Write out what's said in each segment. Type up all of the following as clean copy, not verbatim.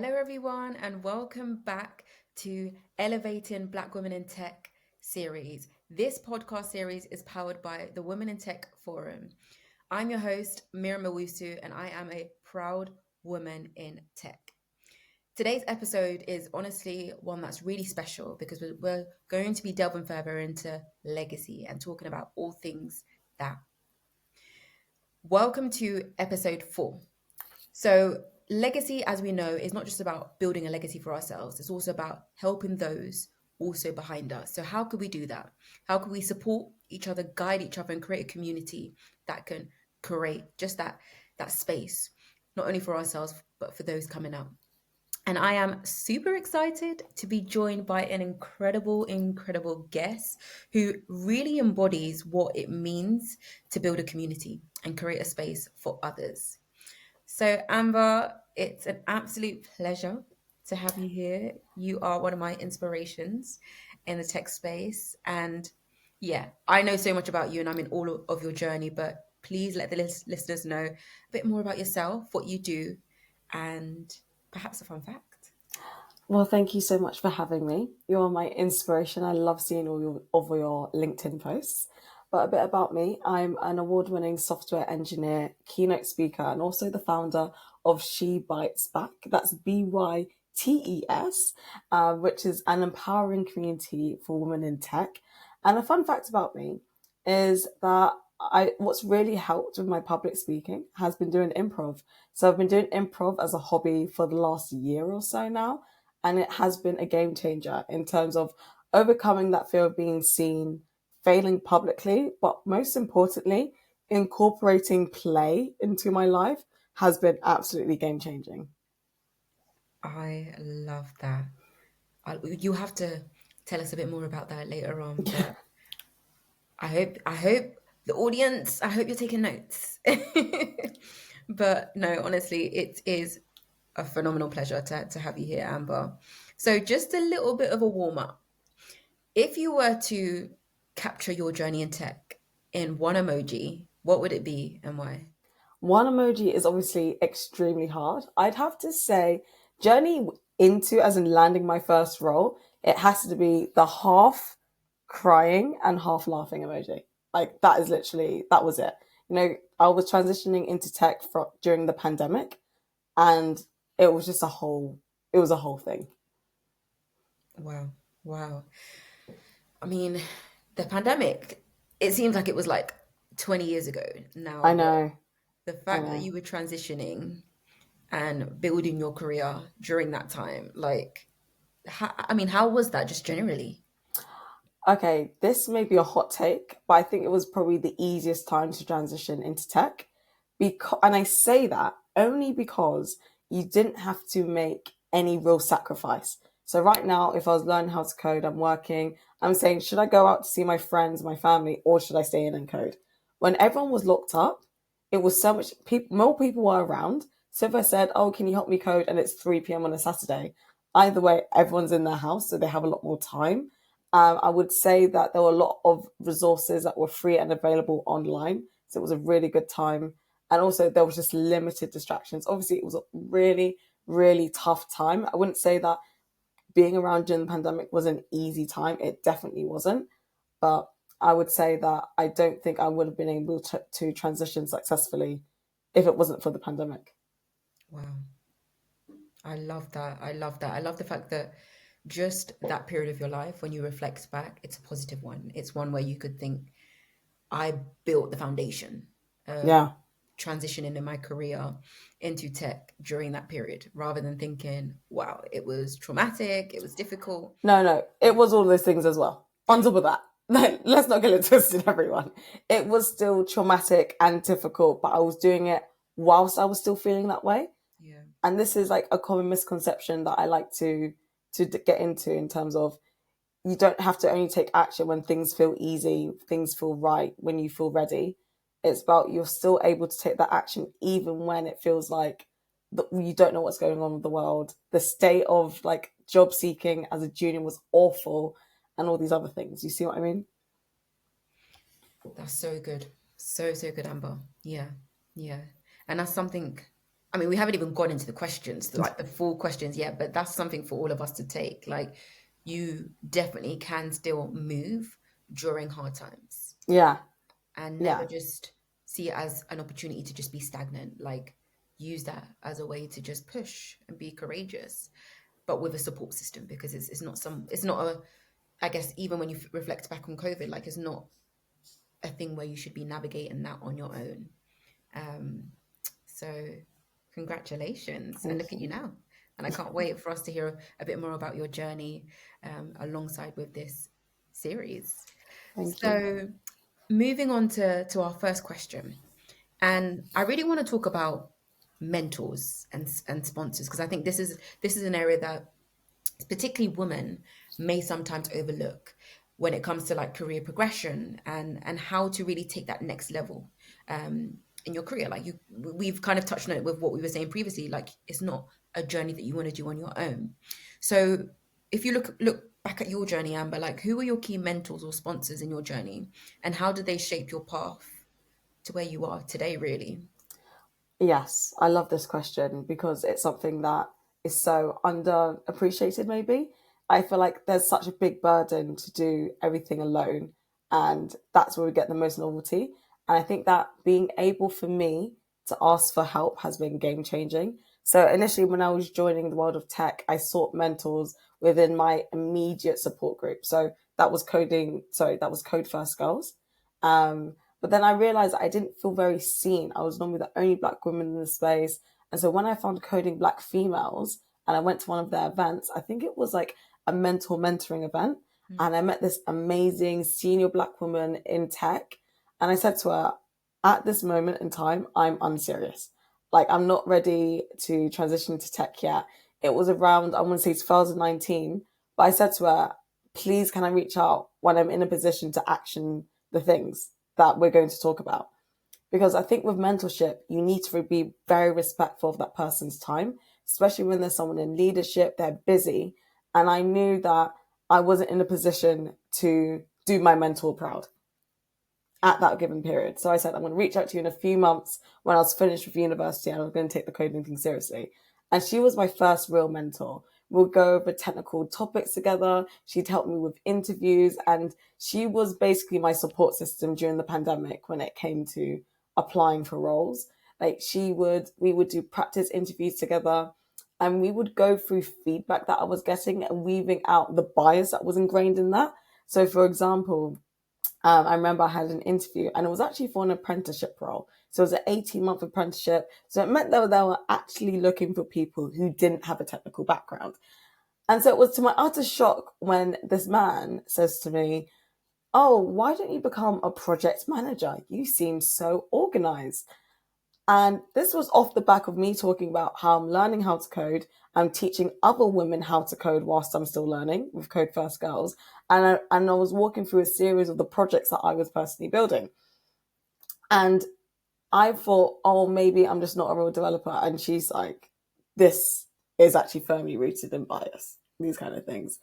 Hello, everyone, and welcome back to Elevating Black Women in Tech series. This podcast series is powered by the Women in Tech Forum. I'm your host, Miriam Owusu, and I am a proud woman in tech. Today's episode is honestly one that's really special because we're going to be delving further into legacy and talking about all things that. Welcome to episode 4. So, legacy, as we know, is not just about building a legacy for ourselves, it's also about helping those also behind us. So, how could we do that? How could we support each other, guide each other, and create a community that can create just that space, not only for ourselves, but for those coming up? And I am super excited to be joined by an incredible guest who really embodies what it means to build a community and create a space for others. So, Amber, it's an absolute pleasure to have you here. You are one of my inspirations in the tech space. And yeah, I know so much about you and I'm in all of your journey, but please let the listeners know a bit more about yourself, what you do, and perhaps a fun fact. Well, thank you so much for having me. You're my inspiration. I love seeing all your LinkedIn posts. But a bit about me, I'm an award-winning software engineer, keynote speaker, and also the founder of She Bites Back. That's BYTES, which is an empowering community for women in tech. And a fun fact about me is that what's really helped with my public speaking has been doing improv. So I've been doing improv as a hobby for the last year or so now, and it has been a game changer in terms of overcoming that fear of being seen, failing publicly, but most importantly, incorporating play into my life has been absolutely game changing. I love that. You have to tell us a bit more about that later on, but I hope the audience, I hope you're taking notes. But no, honestly, it is a phenomenal pleasure to have you here, Amber. So just a little bit of a warm up. If you were to capture your journey in tech in one emoji, what would it be and why? One emoji is obviously extremely hard. I'd have to say, journey into, as in landing my first role, it has to be the half crying and half laughing emoji. Like that is literally, that was it. I was transitioning into tech during the pandemic, and it was just it was a whole thing. Wow. Wow. I mean, the pandemic, it seems like it was like 20 years ago I now, but know, the I fact that know. you were transitioning and building your career during that time, like, I mean, how was that just generally? Okay, this may be a hot take, but I think it was probably the easiest time to transition into tech. And I say that only because you didn't have to make any real sacrifice. So right now, if I was learning how to code, I'm working, I'm saying, should I go out to see my friends, my family, or should I stay in and code? When everyone was locked up, it was so much more people were around. So if I said, oh, can you help me code? And it's 3 p.m. on a Saturday, either way, everyone's in their house, so they have a lot more time. I would say that there were a lot of resources that were free and available online. So it was a really good time. And also, there was just limited distractions. Obviously, it was a really tough time. I wouldn't say that being around during the pandemic was an easy time. It definitely wasn't. But I would say that I don't think I would have been able to transition successfully if it wasn't for the pandemic. Wow. I love that. I love that. I love the fact that just that period of your life, when you reflect back, it's a positive one. It's one where you could think, I built the foundation of Yeah. transitioning in my career into tech during that period, rather than thinking, wow, it was traumatic, it was difficult. No, it was all those things as well. On top of that, let's not get it twisted, everyone. It was still traumatic and difficult, but I was doing it whilst I was still feeling that way. Yeah. And this is like a common misconception that I like to get into in terms of you don't have to only take action when things feel easy, things feel right, when you feel ready. It's about you're still able to take that action even when it feels like you don't know what's going on with the world. The state of like job seeking as a junior was awful, and all these other things. You see what I mean? That's so good. So good, Amber. Yeah. Yeah. And that's something. I mean, we haven't even gone into the questions, like the full questions yet, but that's something for all of us to take. Like, you definitely can still move during hard times Yeah, and never yeah, just see it as an opportunity to just be stagnant. Like, use that as a way to just push and be courageous, but with a support system, because it's not a, I guess, even when you reflect back on COVID, like, it's not a thing where you should be navigating that on your own. Um, so, congratulations, and thank look at you. you now. And I can't wait for us to hear a bit more about your journey alongside with this series. Thank you. So, moving on to our first question, and I really want to talk about mentors and sponsors, because I think this is an area that particularly women may sometimes overlook when it comes to like career progression and how to really take that next level in your career. Like, we've kind of touched on it with what we were saying previously. Like, it's not a journey that you want to do on your own. So if you look back at your journey, Amber, like, who were your key mentors or sponsors in your journey, and how did they shape your path to where you are today, really? Yes, I love this question because it's something that is so underappreciated, maybe. I feel like there's such a big burden to do everything alone, and that's where we get the most novelty. And I think that being able for me to ask for help has been game changing. So initially, when I was joining the world of tech, I sought mentors within my immediate support group. So that was Code First Girls. But then I realized I didn't feel very seen. I was normally the only black woman in the space. And so when I found Coding Black Females and I went to one of their events, I think it was like a mentoring event. Mm. And I met this amazing senior black woman in tech. And I said to her, at this moment in time, I'm unserious. Like, I'm not ready to transition to tech yet. It was around, I want to say 2019. But I said to her, please, can I reach out when I'm in a position to action the things that we're going to talk about? Because I think with mentorship, you need to be very respectful of that person's time, especially when there's someone in leadership, they're busy. And I knew that I wasn't in a position to do my mentor proud at that given period. So I said, I'm going to reach out to you in a few months when I was finished with university and I was going to take the coding thing seriously. And she was my first real mentor. We'll go over technical topics together. She'd help me with interviews. And she was basically my support system during the pandemic when it came to applying for roles. Like, we would do practice interviews together and we would go through feedback that I was getting and weaving out the bias that was ingrained in that. So, for example, I remember I had an interview and it was actually for an apprenticeship role. So it was an 18-month apprenticeship. So it meant that they were actually looking for people who didn't have a technical background. And so it was to my utter shock when this man says to me, oh, why don't you become a project manager? You seem so organized. And this was off the back of me talking about how I'm learning how to code. I'm teaching other women how to code whilst I'm still learning with Code First Girls. And I was walking through a series of the projects that I was personally building. And I thought, oh, maybe I'm just not a real developer. And she's like, this is actually firmly rooted in bias, these kind of things.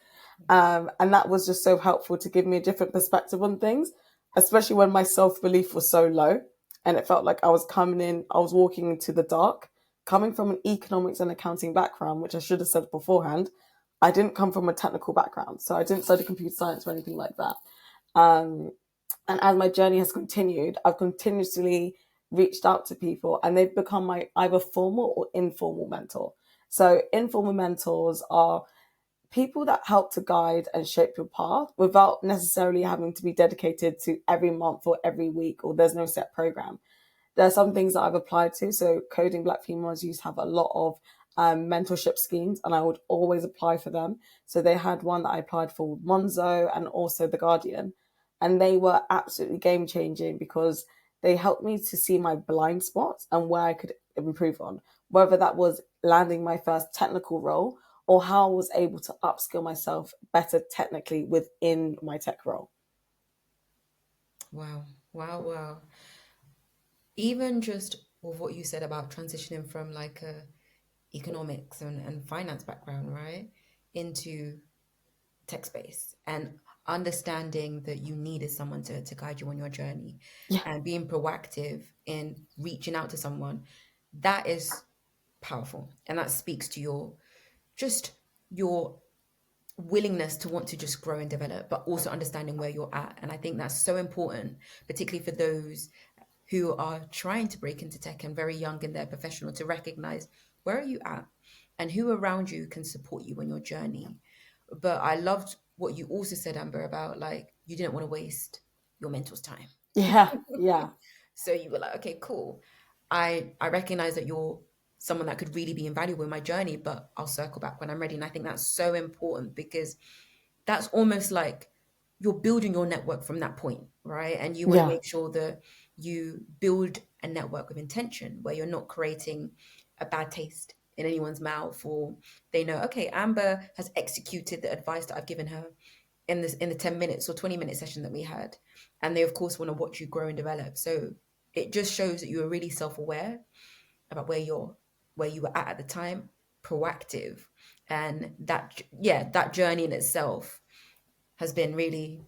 And that was just so helpful to give me a different perspective on things, especially when my self belief was so low. And it felt like I was walking into the dark. Coming from an economics and accounting background, which I should have said beforehand, I didn't come from a technical background. So I didn't study computer science or anything like that. Um, and as my journey has continued, I've continuously reached out to people and they've become my either formal or informal mentor. So informal mentors are people that help to guide and shape your path without necessarily having to be dedicated to every month or every week, or there's no set program. There are some things that I've applied to. So Coding Black Females used to have a lot of mentorship schemes and I would always apply for them. So they had one that I applied for with Monzo and also The Guardian. And they were absolutely game changing because they helped me to see my blind spots and where I could improve on, whether that was landing my first technical role or how I was able to upskill myself better technically within my tech role. Wow, wow, wow. Even just with what you said about transitioning from like a economics and finance background, right, into tech space, and understanding that you needed someone to guide you on your journey Yeah. and being proactive in reaching out to someone, that is Powerful. And that speaks to your just your willingness to want to just grow and develop, but also understanding where you're at. And I think that's so important, particularly for those who are trying to break into tech and very young in their professional, to recognize where are you at and who around you can support you on your journey. But I loved what you also said, Amber, about like you didn't want to waste your mentor's time. Yeah, yeah, So you were like, okay, cool. I recognize that you're someone that could really be invaluable in my journey, but I'll circle back when I'm ready. And I think that's so important because that's almost like you're building your network from that point, right? And you want to yeah. make sure that you build a network with intention where you're not creating a bad taste in anyone's mouth, or they know, okay, Amber has executed the advice that I've given her in the 10 minutes or 20-minute session that we had. And they of course want to watch you grow and develop. So it just shows that you are really self-aware about where you were at the time, proactive. And that, yeah, that journey in itself has been really,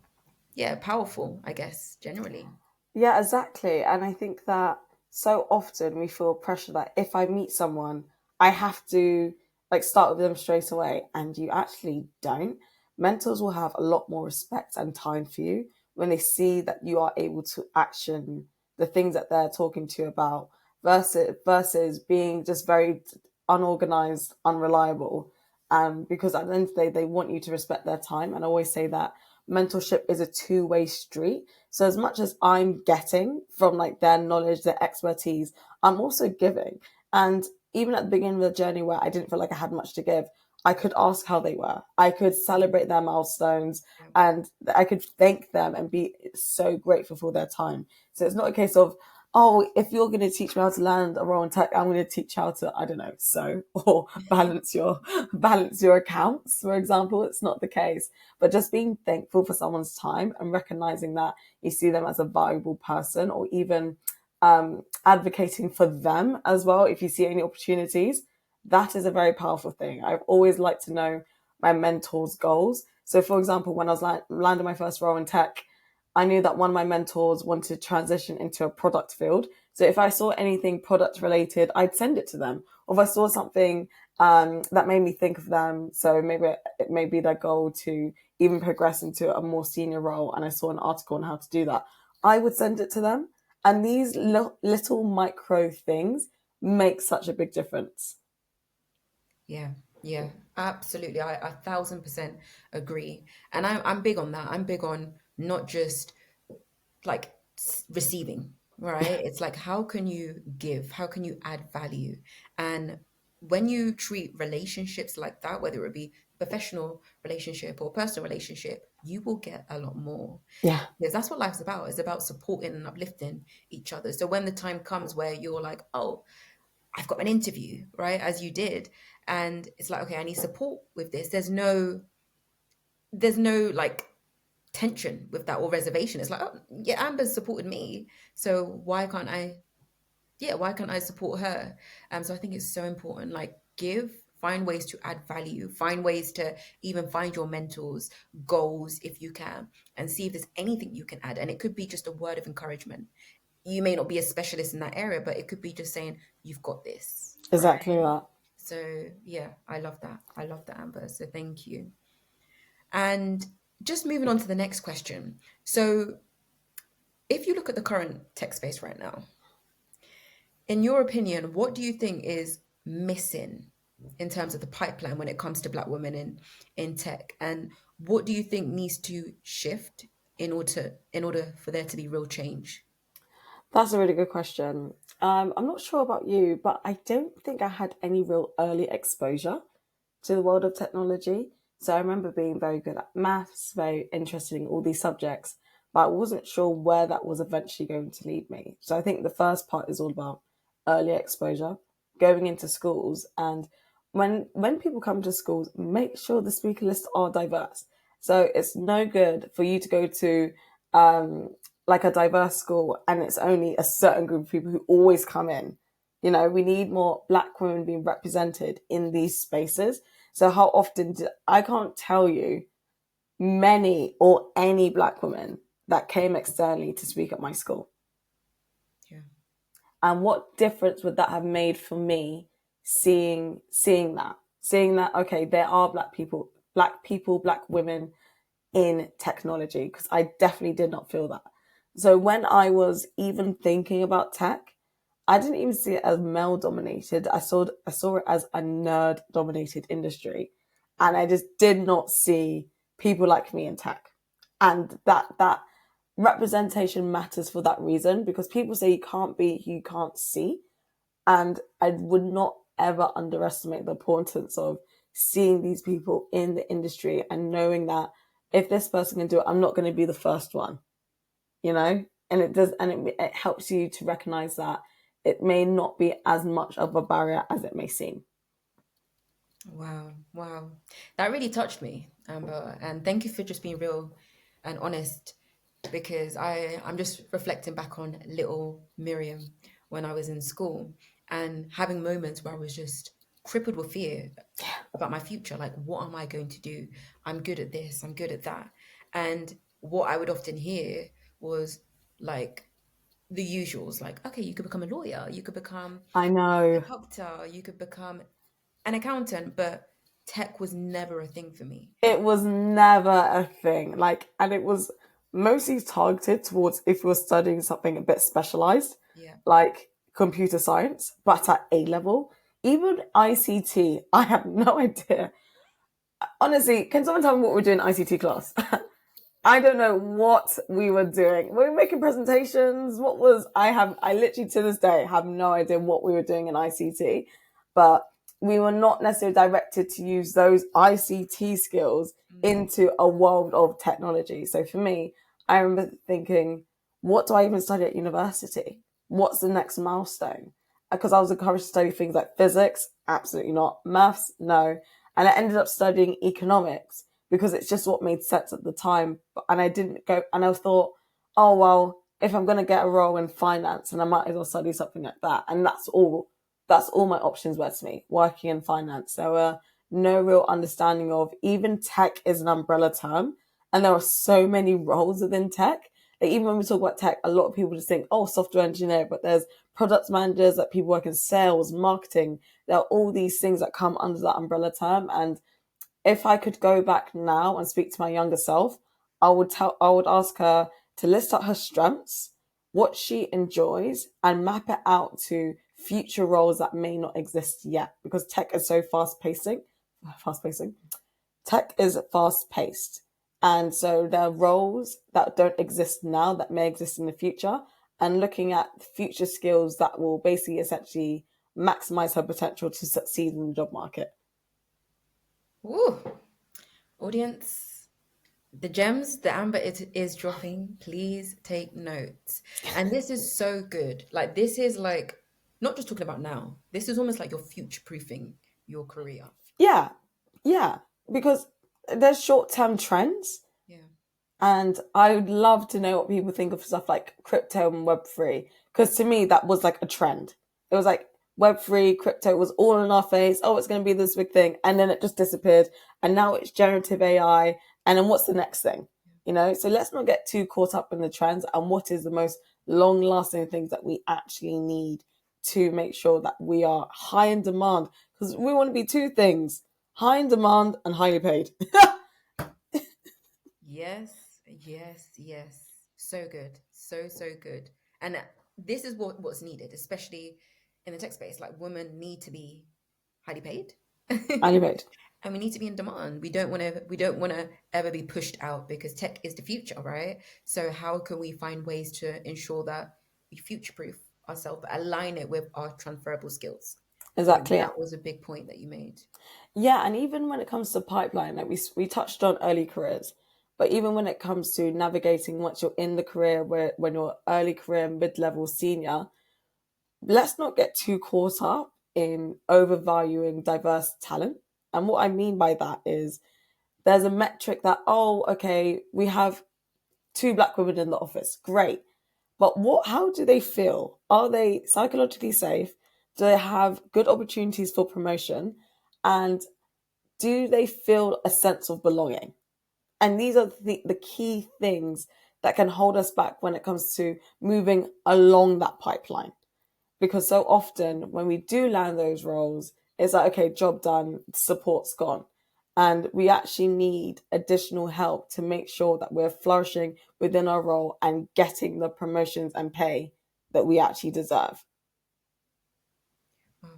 yeah, powerful, I guess, generally. Yeah, exactly. And I think that so often we feel pressure that if I meet someone, I have to like start with them straight away. And you actually don't. Mentors will have a lot more respect and time for you when they see that you are able to action the things that they're talking to you about versus being just very unorganized, unreliable. Because at the end of the day, they want you to respect their time. And I always say that mentorship is a two-way street. So as much as I'm getting from like their knowledge, their expertise, I'm also giving. And even at the beginning of the journey where I didn't feel like I had much to give, I could ask how they were. I could celebrate their milestones Yeah. and I could thank them and be so grateful for their time. So it's not a case of, oh, if you're going to teach me how to land a role in tech, I'm going to teach you how to, I don't know, sew or balance your accounts, for example. It's not the case. But just being thankful for someone's time and recognizing that you see them as a valuable person, or even advocating for them as well if you see any opportunities. That is a very powerful thing. I've always liked to know my mentor's goals. So, for example, when I was landing my first role in tech, I knew that one of my mentors wanted to transition into a product field. So if I saw anything product related, I'd send it to them. Or if I saw something that made me think of them, so maybe it may be their goal to even progress into a more senior role, and I saw an article on how to do that, I would send it to them. And these little micro things make such a big difference. Yeah, yeah, absolutely. I 1,000% agree. And I'm big on that. I'm big on not just like receiving, right? It's like, how can you give? How can you add value? And when you treat relationships like that, whether it be professional relationship or personal relationship, you will get a lot more. Yeah, Because that's what life's about. It's about supporting and uplifting each other. So when the time comes where you're like, oh, I've got an interview, right? As you did. And it's like, okay, I need support with this. There's no like tension with that or reservation. It's like, oh, yeah, Amber's supported me, so why can't I? Yeah, why can't I support her? So I think it's so important. Like, find ways to add value, find ways to even find your mentors' goals if you can, and see if there's anything you can add. And it could be just a word of encouragement. You may not be a specialist in that area, but it could be just saying, "You've got this," exactly right? that. So yeah, I love that. I love that, Amber. So thank you. And just moving on to the next question. So, if you look at the current tech space right now, in your opinion, what do you think is missing in terms of the pipeline when it comes to Black women in tech? And what do you think needs to shift in order for there to be real change? That's a really good question. I'm not sure about you, but I don't think I had any real early exposure to the world of technology. So I remember being very good at maths, very interested in all these subjects, but I wasn't sure where that was eventually going to lead me. So I think the first part is all about early exposure, going into schools, and when people come to schools, make sure the speaker lists are diverse. So it's no good for you to go to like a diverse school and it's only a certain group of people who always come in. You know, we need more Black women being represented in these spaces. So how often I can't tell you many or any Black women that came externally to speak at my school. Yeah. And what difference would that have made for me seeing that okay, there are black women in technology, because I definitely did not feel that. So when I was even thinking about tech, I didn't even see it as male dominated. I saw it as a nerd dominated industry, and I just did not see people like me in tech. And that representation matters for that reason, because people say you can't be who you can't see, and I would not ever underestimate the importance of seeing these people in the industry and knowing that if this person can do it, I'm not going to be the first one, you know? And it does, and it helps you to recognize that it may not be as much of a barrier as it may seem. Wow, wow. That really touched me, Amber. And thank you for just being real and honest, because I'm just reflecting back on little Miriam when I was in school and having moments where I was just crippled with fear about my future. Like, what am I going to do? I'm good at this, I'm good at that. And what I would often hear was like the usuals, like, okay, you could become a lawyer, you could become I a know. doctor, you could become an accountant, but tech was never a thing for me. It was never a thing. Like, and it was mostly targeted towards if you're studying something a bit specialized, Yeah. like computer science, but at A level. Even ICT, I have no idea. Honestly, can someone tell me what we're doing in ICT class? I don't know what we were doing. We were making presentations. I literally to this day have no idea what we were doing in ICT, but we were not necessarily directed to use those ICT skills Mm. into a world of technology. So for me, I remember thinking, what do I even study at university? What's the next milestone? Because I was encouraged to study things like physics, absolutely not. Maths, no. And I ended up studying economics because it's just what made sense at the time. And I didn't go, and I thought, oh, well, if I'm going to get a role in finance, and I might as well study something like that. And that's all my options were to me, working in finance. There were no real understanding of even tech is an umbrella term. And there are so many roles within tech. Like even when we talk about tech, a lot of people just think, oh, software engineer, but there's product managers, that people work in sales, marketing. There are all these things that come under that umbrella term. And if I could go back now and speak to my younger self, I would ask her to list out her strengths, what she enjoys, and map it out to future roles that may not exist yet. Because tech is so fast pacing. Tech is fast paced. And so there are roles that don't exist now that may exist in the future, and looking at future skills that will basically essentially maximize her potential to succeed in the job market. Ooh, audience, the gems that Amber is dropping, please take notes. And this is so good. Like, this is like not just talking about now, this is almost like you're future proofing your career. Yeah, yeah, because there's short term trends, Yeah. and I would love to know what people think of stuff like crypto and Web3. Because to me, that was like a trend. It was like Web3, crypto was all in our face. Oh, it's going to be this big thing. And then it just disappeared. And now it's generative AI. And then what's the next thing? You know, so let's not get too caught up in the trends and what is the most long lasting things that we actually need to make sure that we are high in demand. Because we want to be two things: high in demand and highly paid. Yes, yes, yes. So good. So, so good. And this is what's needed, especially in the tech space. Like, women need to be highly paid. Highly paid. And we need to be in demand. We don't want to ever be pushed out, because tech is the future, right? So how can we find ways to ensure that we future proof ourselves, but align it with our transferable skills? So Exactly. that was a big point that you made. Yeah, and even when it comes to pipeline, like we touched on early careers, but even when it comes to navigating once you're in the career, where when you're early career, mid level, senior, let's not get too caught up in overvaluing diverse talent. And what I mean by that is there's a metric that, oh, okay, we have two black women in the office, great, but what? How do they feel? Are they psychologically safe? Do they have good opportunities for promotion? And do they feel a sense of belonging? And these are the key things that can hold us back when it comes to moving along that pipeline. Because so often when we do land those roles, it's like, okay, job done, support's gone. And we actually need additional help to make sure that we're flourishing within our role and getting the promotions and pay that we actually deserve. Wow.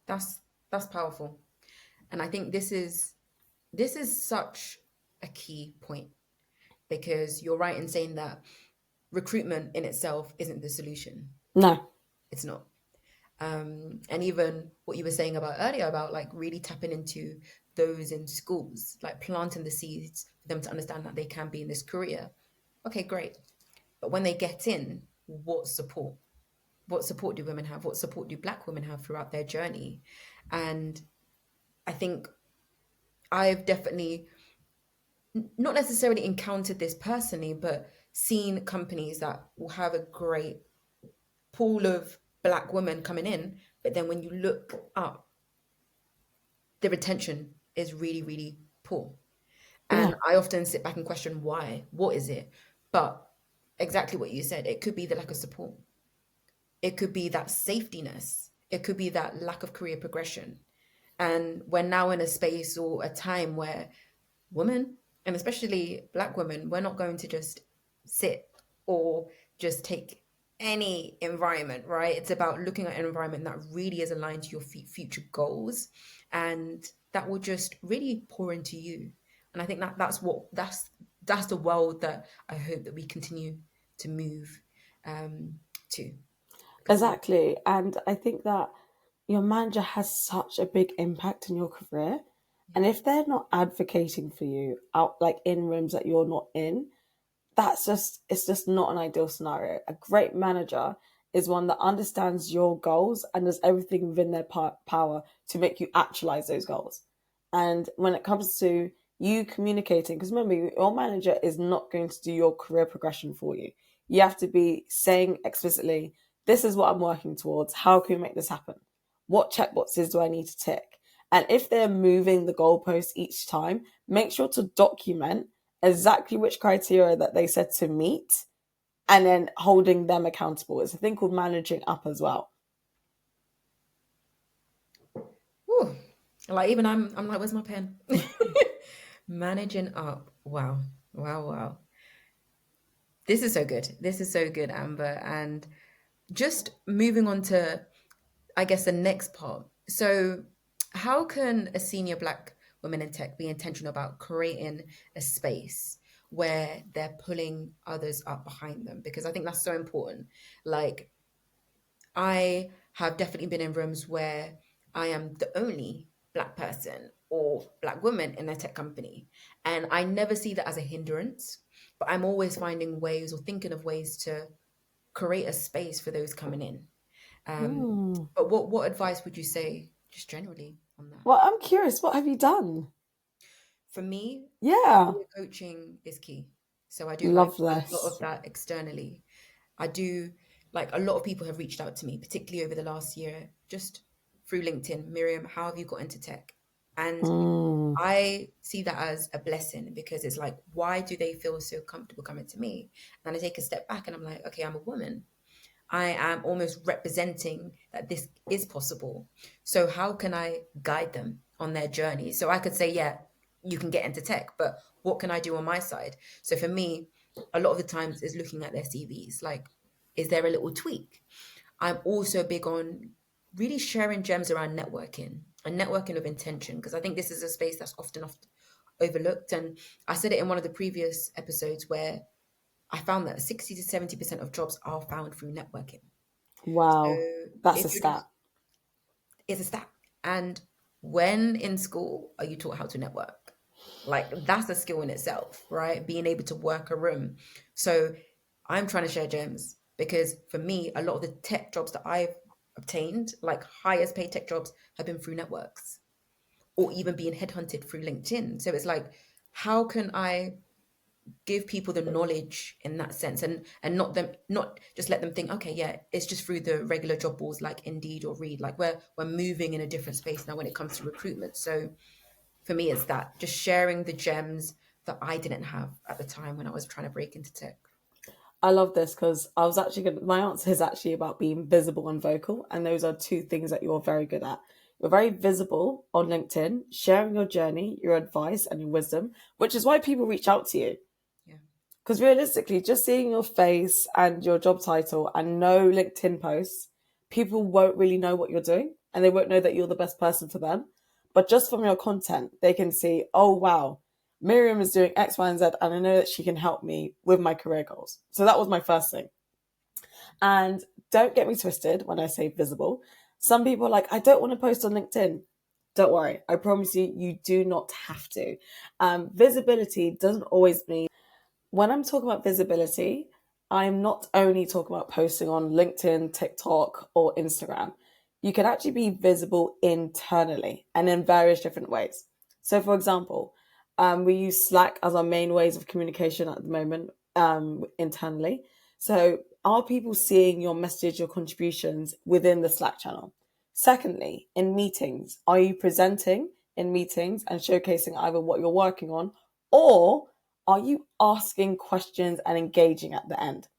That's that's powerful. And I think this is such a key point because you're right in saying that recruitment in itself isn't the solution. No. It's not. And even what you were saying about earlier about like really tapping into those in schools, like planting the seeds for them to understand that they can be in this career. Okay, great. But when they get in, what support? What support do women have? What support do Black women have throughout their journey? And I think I've definitely not necessarily encountered this personally, but seen companies that will have a great pool of Black women coming in, but then when you look up, the retention is really, really poor. And Yeah. I often sit back and question why, what is it? But exactly what you said, it could be the lack of support. It could be that safetyness. It could be that lack of career progression. And we're now in a space or a time where women, and especially Black women, we're not going to just sit or just take any environment, right? It's about looking at an environment that really is aligned to your future goals, and that will just really pour into you. And I think that that's the world that I hope that we continue to move um, to. Because Exactly. And I think that your manager has such a big impact in your career. And if they're not advocating for you out like in rooms that you're not in, it's just not an ideal scenario. A great manager is one that understands your goals and does everything within their power to make you actualize those goals. And when it comes to you communicating, because remember, your manager is not going to do your career progression for you. You have to be saying explicitly, this is what I'm working towards. How can we make this happen? What checkboxes do I need to tick? And if they're moving the goalposts each time, make sure to document exactly which criteria that they said to meet and then holding them accountable. It's a thing called managing up as well. whew, like even I'm like, where's my pen? Managing up. Wow. Wow, wow. This is so good. This is so good, Amber. And just moving on to, I guess, the next part. So, how can a senior Black woman in tech be intentional about creating a space where they're pulling others up behind them? Because I think that's so important. Like, I have definitely been in rooms where I am the only Black person or Black woman in a tech company. And I never see that as a hindrance, but I'm always finding ways or thinking of ways to create a space for those coming in. Um, Hmm. but what advice would you say just generally on that? Well, I'm curious, what have you done? For me, Yeah. career coaching is key. So I do like Love a lot this. of that externally. I do like a lot of people have reached out to me, particularly over the last year, just through LinkedIn. Miriam, how have you got into tech? And Mm. I see that as a blessing because it's like, why do they feel so comfortable coming to me? And I take a step back and I'm like, okay, I'm a woman. I am almost representing that this is possible. So how can I guide them on their journey? So I could say, yeah, you can get into tech, but what can I do on my side? So for me, a lot of the times is looking at their CVs, like, is there a little tweak? I'm also big on really sharing gems around networking and networking of intention, because I think this is a space that's often overlooked. And I said it in one of the previous episodes where I found that 60 to 70% of jobs are found through networking. So Wow. That's a if you're just, stat. it's a stat. And when in school are you taught how to network? Like that's a skill in itself, right? Being able to work a room. So I'm trying to share gems because for me, a lot of the tech jobs that I've obtained, like highest paid tech jobs, have been through networks or even being headhunted through LinkedIn. So it's like, how can I give people the knowledge in that sense and not just let them think, okay, yeah, it's just through the regular job boards like Indeed or Read. Like we're moving in a different space now when it comes to recruitment. So for me it's that just sharing the gems that I didn't have at the time when I was trying to break into tech. I love this because I was actually going to, my answer is actually about being visible and vocal. And those are two things that you're very good at. You're very visible on LinkedIn, sharing your journey, your advice, and your wisdom, which is why people reach out to you. Yeah. Because realistically, just seeing your face and your job title and no LinkedIn posts, people won't really know what you're doing and they won't know that you're the best person for them. But just from your content, they can see, oh, wow, Miriam is doing X, Y, and Z, and I know that she can help me with my career goals. So that was my first thing. And don't get me twisted when I say visible. Some people are like, I don't want to post on LinkedIn. Don't worry. I promise you, you do not have to. Visibility doesn't always mean, when I'm talking about visibility, I'm not only talking about posting on LinkedIn, TikTok, or Instagram. You can actually be visible internally and in various different ways. So, for example, we use Slack as our main ways of communication at the moment internally. So, are people seeing your message, your contributions within the Slack channel? Secondly, in meetings, are you presenting in meetings and showcasing either what you're working on, or are you asking questions and engaging at the end?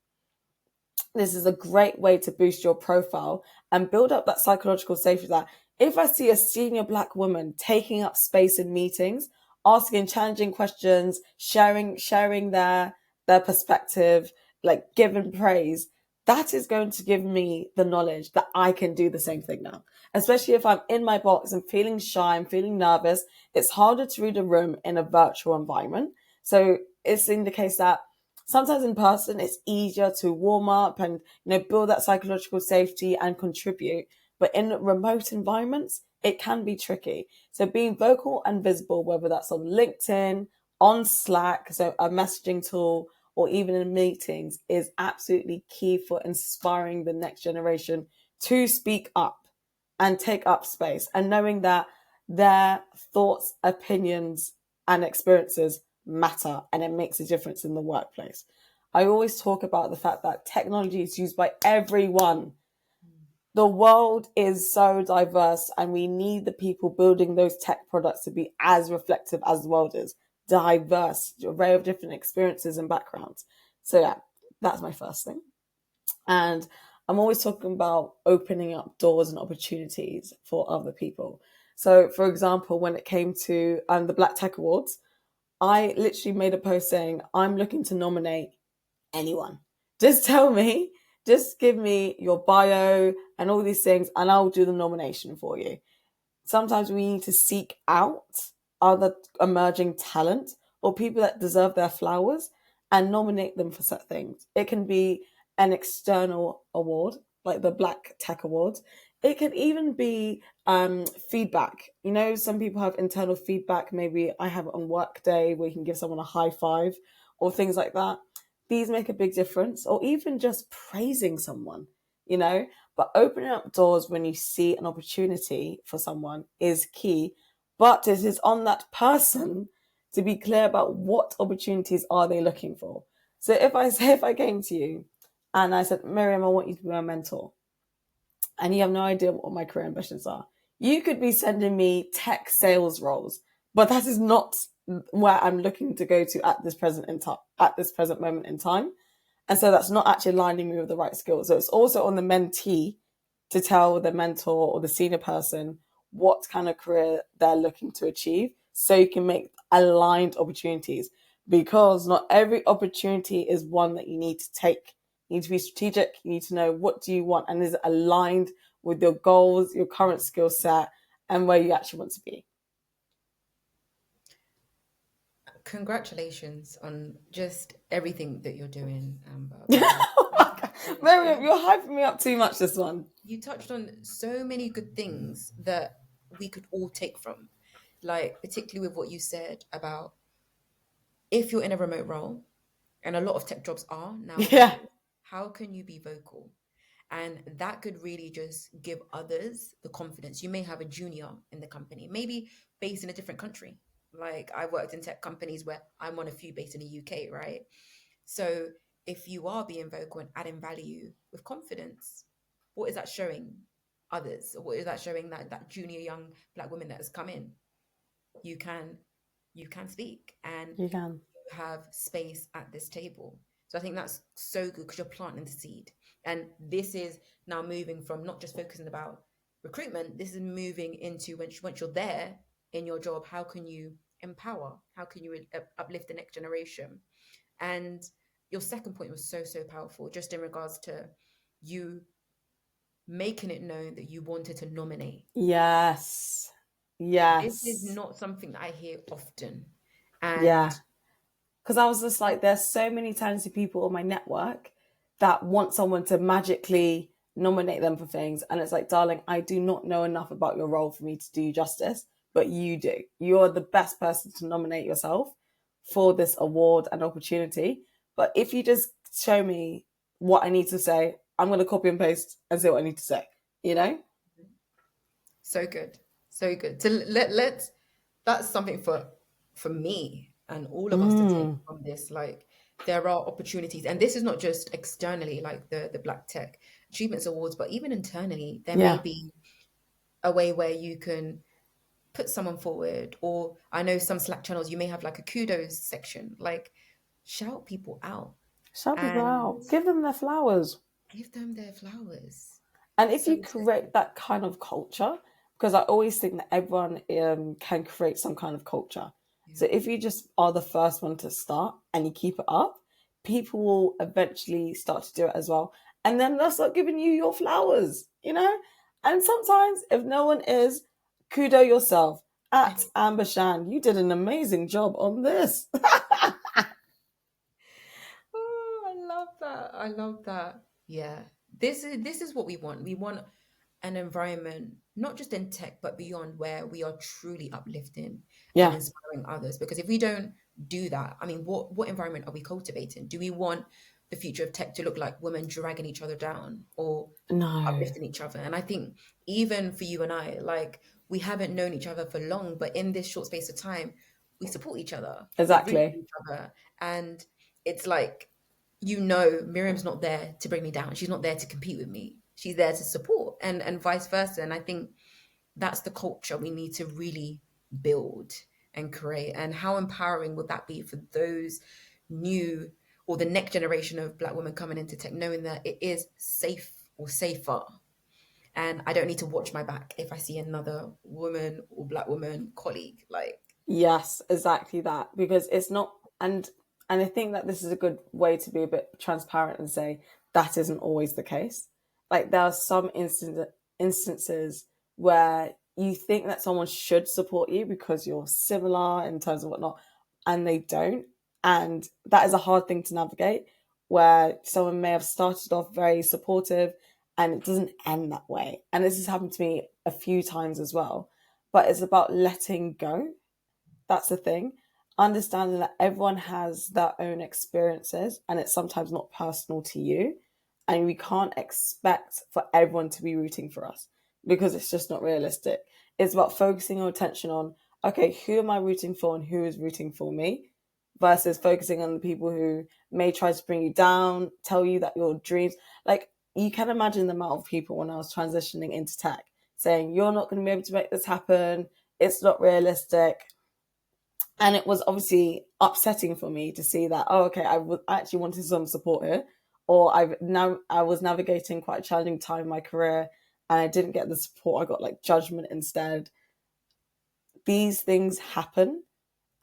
This is a great way to boost your profile and build up that psychological safety that if I see a senior Black woman taking up space in meetings, asking challenging questions, sharing their perspective, like giving praise, that is going to give me the knowledge that I can do the same thing now. Especially if I'm in my box and feeling shy, I'm feeling nervous, it's harder to read a room in a virtual environment. So it's in the case that sometimes in person it's easier to warm up and build that psychological safety and contribute, but in remote environments it can be tricky. So being vocal and visible, whether that's on LinkedIn, on Slack, so a messaging tool, or even in meetings, is absolutely key for inspiring the next generation to speak up and take up space, and knowing that their thoughts, opinions, and experiences matter and it makes a difference in the workplace. I always talk about the fact that technology is used by everyone. The world is so diverse and we need the people building those tech products to be as reflective as the world is. Diverse, array of different experiences and backgrounds. So yeah, that's my first thing. And I'm always talking about opening up doors and opportunities for other people. So for example, when it came to the Black Tech Awards, I literally made a post saying, I'm looking to nominate anyone. Just tell me, just give me your bio and all these things, and I'll do the nomination for you. Sometimes we need to seek out other emerging talent or people that deserve their flowers and nominate them for such things. It can be an external award, like the Black Tech Awards. It can even be feedback. Some people have internal feedback. Maybe I have it on work day where you can give someone a high five or things like that. These make a big difference, or even just praising someone, but opening up doors when you see an opportunity for someone is key. But it is on that person to be clear about what opportunities are they looking for. So if I came to you and I said, Miriam, I want you to be my mentor, and you have no idea what my career ambitions are, you could be sending me tech sales roles, but that is not where I'm looking to go to at this present moment in time. And so that's not actually aligning me with the right skills. So it's also on the mentee to tell the mentor or the senior person what kind of career they're looking to achieve so you can make aligned opportunities, because not every opportunity is one that you need to take. You need to be strategic. You need to know, what do you want, and is it aligned with your goals, your current skill set, and where you actually want to be. Congratulations on just everything that you're doing, Amber. Oh my God. Miriam, Honestly, you're hyping me up too much this one. you touched on so many good things that we could all take from, like particularly with what you said about if you're in a remote role, and a lot of tech jobs are now Yeah, remote, how can you be vocal? And that could really just give others the confidence. You may have a junior in the company, maybe based in a different country. Like I worked in tech companies where I'm one of few based in the UK, right? So if you are being vocal and adding value with confidence, what is that showing others? Or what is that showing that junior young Black woman that has come in? You can you can speak and you can. you have space at this table. So I think that's so good because you're planting the seed. And this is now moving from not just focusing about recruitment, this is moving into once you're there in your job, how can you empower? How can you uplift the next generation? And your second point was so, so powerful, just in regards to you making it known that you wanted to nominate. Yes. This is Yes. not something that I hear often. Yeah. And Because I was just like, there's so many talented people on my network that want someone to magically nominate them for things. And it's like, darling, I do not know enough about your role for me to do you justice, but you do. You're the best person to nominate yourself for this award and opportunity. But if you just show me what I need to say, I'm going to copy and paste and say what I need to say, you know? so good, so good. So let's that's something for me and all of us to take Mm, from this. Like there are opportunities, and this is not just externally, like the Black Tech Achievements Awards, but even internally, there may yeah. be a way where you can put someone forward. Or I know some Slack channels, you may have like a kudos section, like shout people out Shout people and out. Give them their flowers. give them their flowers. And if So, you so good. create that kind of culture, because I always think that everyone can create some kind of culture. Yeah. So if you just are the first one to start and you keep it up, people will eventually start to do it as well. And then they'll start giving you your flowers, you know? And sometimes if no one is, kudo yourself. At Amber Shan, you did an amazing job on this. Oh, I love that. I love that. Yeah. This is what we want. We want an environment, not just in tech, but beyond, where we are truly uplifting and Yeah, inspiring others. Because if we don't do that, I mean, what environment are we cultivating? Do we want the future of tech to look like women dragging each other down or no, uplifting each other? And I think even for you and I, like we haven't known each other for long, but in this short space of time, we support each other, we root for exactly. each other, and it's like, Miriam's not there to bring me down. She's not there to compete with me. She's there to support, and vice versa. And I think that's the culture we need to really build and create. And how empowering would that be for those new or the next generation of Black women coming into tech, knowing that it is safe or safer, and I don't need to watch my back if I see another woman or Black woman colleague. Like, Yes, exactly that. Because it's not, and I think that this is a good way to be a bit transparent and say that isn't always the case. Like there are some instances where you think that someone should support you because you're similar in terms of whatnot, and they don't. And that is a hard thing to navigate, where someone may have started off very supportive and it doesn't end that way. And this has happened to me a few times as well. But it's about letting go. That's the thing. Understanding that everyone has their own experiences and it's sometimes not personal to you. And we can't expect for everyone to be rooting for us because it's just not realistic. It's about focusing our attention on, okay, who am I rooting for and who is rooting for me, versus focusing on the people who may try to bring you down, tell you that your dreams, like you can imagine the amount of people when I was transitioning into tech saying, you're not going to be able to make this happen. It's not realistic. And it was obviously upsetting for me to see that, oh, okay, I actually wanted some support here, or I was navigating quite a challenging time in my career and I didn't get the support. I got like judgment instead. These things happen,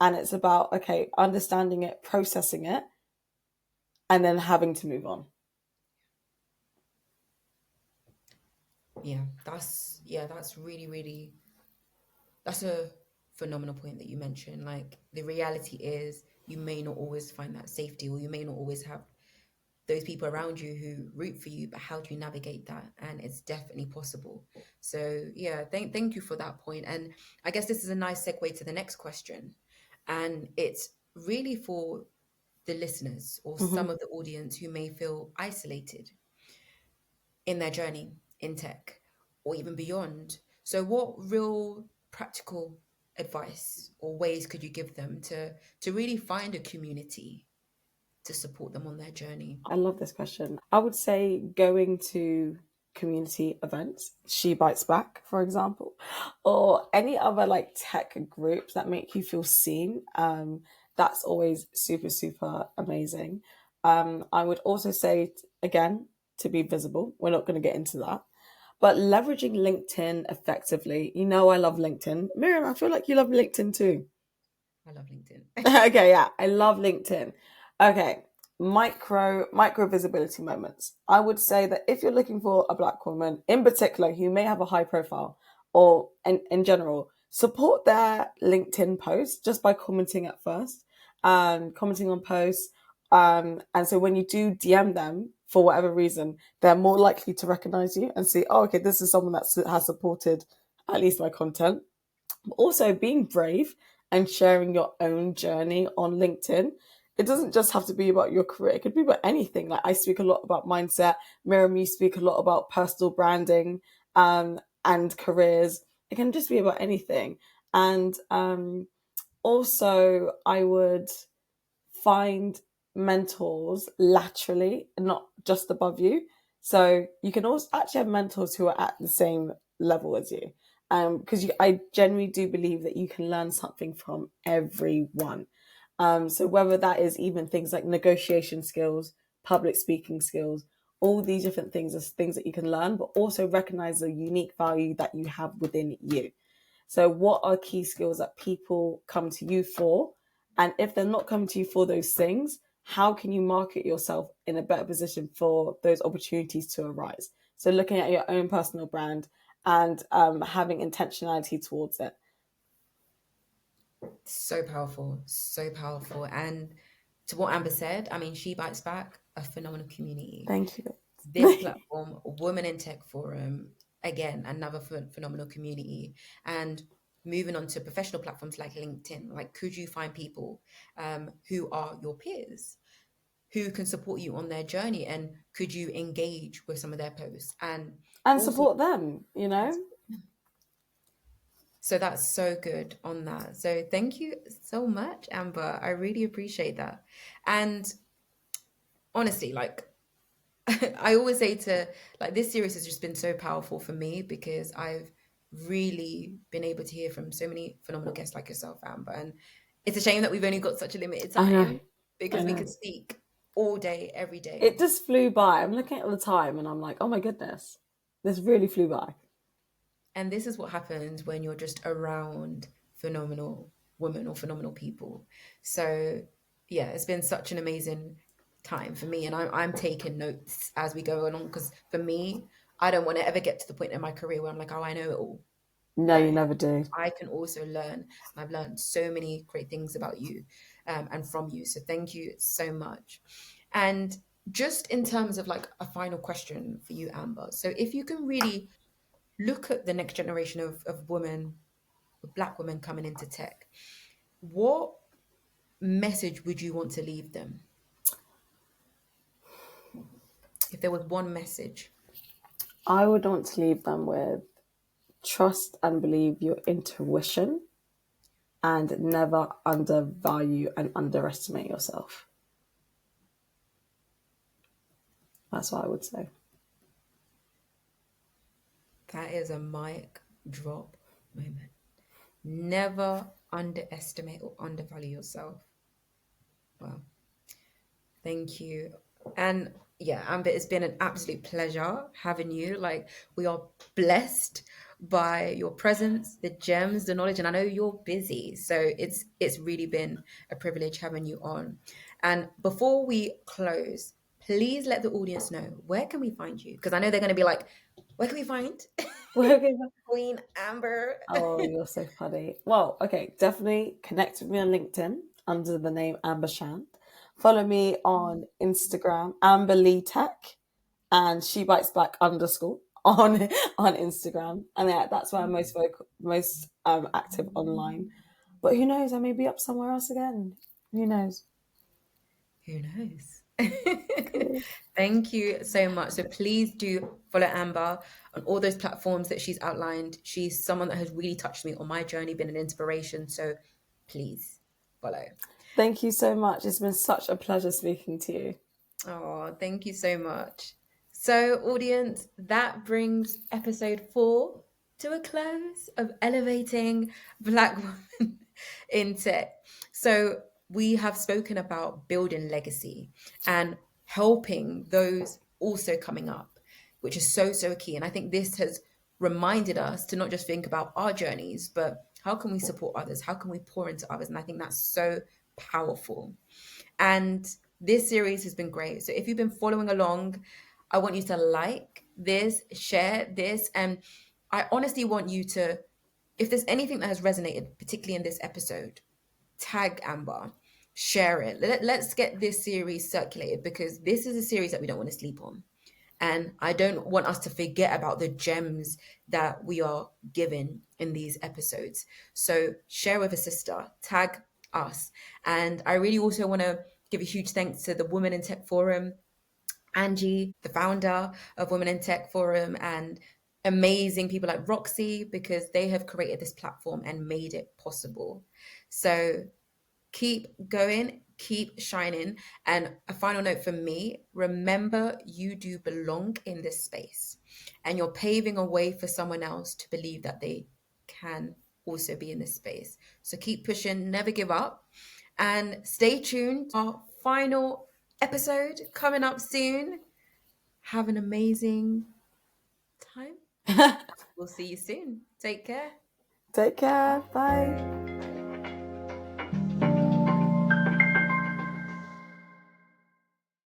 and it's about, okay, understanding it, processing it, and then having to move on. that's really, really, that's a phenomenal point that you mentioned. Like the reality is you may not always find that safety, or you may not always have those people around you who root for you, but how do you navigate that? And it's definitely possible. So yeah, thank you for that point. And I guess this is a nice segue to the next question. And it's really for the listeners or Mm-hmm. some of the audience who may feel isolated in their journey in tech or even beyond. So what real practical advice or ways could you give them to really find a community to support them on their journey? I love this question. I would say going to community events, She Bites Back, for example, or any other like tech groups that make you feel seen. That's always super, super amazing. I would also say, again, to be visible. We're not going to get into that. but leveraging LinkedIn effectively. You know, I love LinkedIn. Miriam, I feel like you love LinkedIn too. I love LinkedIn. Okay, yeah, I love LinkedIn. Okay, micro visibility moments. I would say that if you're looking for a black woman in particular who may have a high profile, or in general, support their LinkedIn posts just by commenting at first, and commenting on posts. And so when you do DM them for whatever reason, they're more likely to recognize you and see, oh, okay, this is someone that has supported at least my content. Also, being brave and sharing your own journey on LinkedIn. It doesn't just have to be about your career, it could be about anything. Like, I speak a lot about mindset. Miriam, you speak a lot about personal branding, and careers. It can just be about anything. And also, I would find mentors laterally and not just above you. So you can also actually have mentors who are at the same level as you. Because I genuinely do believe that you can learn something from everyone. So whether that is even things like negotiation skills, public speaking skills, all these different things are things that you can learn, but also recognize the unique value that you have within you. So, what are key skills that people come to you for? And if they're not coming to you for those things, how can you market yourself in a better position for those opportunities to arise? So, looking at your own personal brand and having intentionality towards it. So powerful, so powerful. And to what Amber said, I mean, She Bites Back, a phenomenal community. Thank you. This platform, Women in Tech Forum, again, another phenomenal community. And moving on to professional platforms like LinkedIn, like, could you find people who are your peers, who can support you on their journey, and could you engage with some of their posts and And also, support them, you know? so that's so good on that. So thank you so much, Amber. I really appreciate that. And honestly, like, I always say to, like, this series has just been so powerful for me because I've really been able to hear from so many phenomenal guests like yourself, Amber. And it's a shame that we've only got such a limited I know, time I because we know. could speak all day, every It day. just flew by. I'm looking at the time and I'm like, oh my goodness, this really flew by. And this is what happens when you're just around phenomenal women or phenomenal people. So, yeah, it's been such an amazing time for me. And I'm taking notes as we go along because for me, I don't want to ever get to the point in my career where I'm like, oh, I know it all. No, you No, never do. I can also learn. And I've learned so many great things about you and from you. So, thank you so much. And just in terms of like a final question for you, Amber. So, if you can really look at the next generation of women, black women coming into tech, what message would you want to leave them? If there was one message. I would want to leave them with trust and believe your intuition and never undervalue and underestimate yourself. That's what I would say. That is a mic drop moment. Never underestimate or undervalue yourself. Wow. Thank you. And yeah, Amber, it's been an absolute pleasure having you. Like, we are blessed by your presence, the gems, the knowledge, and I know you're busy. So it's really been a privilege having you on. And before we close, please let the audience know, where can we find you? Because I know they're gonna be like, where can we find Queen Amber? Oh, you're so funny. Well, okay, definitely connect with me on LinkedIn under the name Amber Shant. Follow me on Instagram, Amber Lee Tech, and She Bites Back underscore on Instagram. And yeah, that's where I'm most active online. But who knows? I may be up somewhere else again. Who knows? Who knows? Cool. Thank you so much. So please do follow Amber on all those platforms that she's outlined. She's someone that has really touched me on my journey, been an inspiration. So please follow. Thank you so much. It's been such a pleasure speaking to you. Oh, thank you so much. So, audience, that brings episode 4 to a close of Elevating Black Women in Tech. So, we have spoken about building legacy and helping those also coming up. which is so, so key. And I think this has reminded us to not just think about our journeys, but how can we support others? How can we pour into others? And I think that's so powerful. And this series has been great. So if you've been following along, I want you to like this, share this, and I honestly want you to, if there's anything that has resonated, particularly in this episode, tag Amber, share it. Let's get this series circulated, because this is a series that we don't want to sleep on. And I don't want us to forget about the gems that we are given in these episodes. So share with a sister, tag us. And I really also want to give a huge thanks to the Women in Tech Forum, Angie, the founder of Women in Tech Forum, and amazing people like Roxy, because they have created this platform and made it possible. So keep going, keep shining. And a final note for me, remember you do belong in this space, and you're paving a way for someone else to believe that they can also be in this space. So keep pushing, never give up, and stay tuned. Our final episode coming up soon. Have an amazing time. We'll see you soon. Take care. Take care. Bye.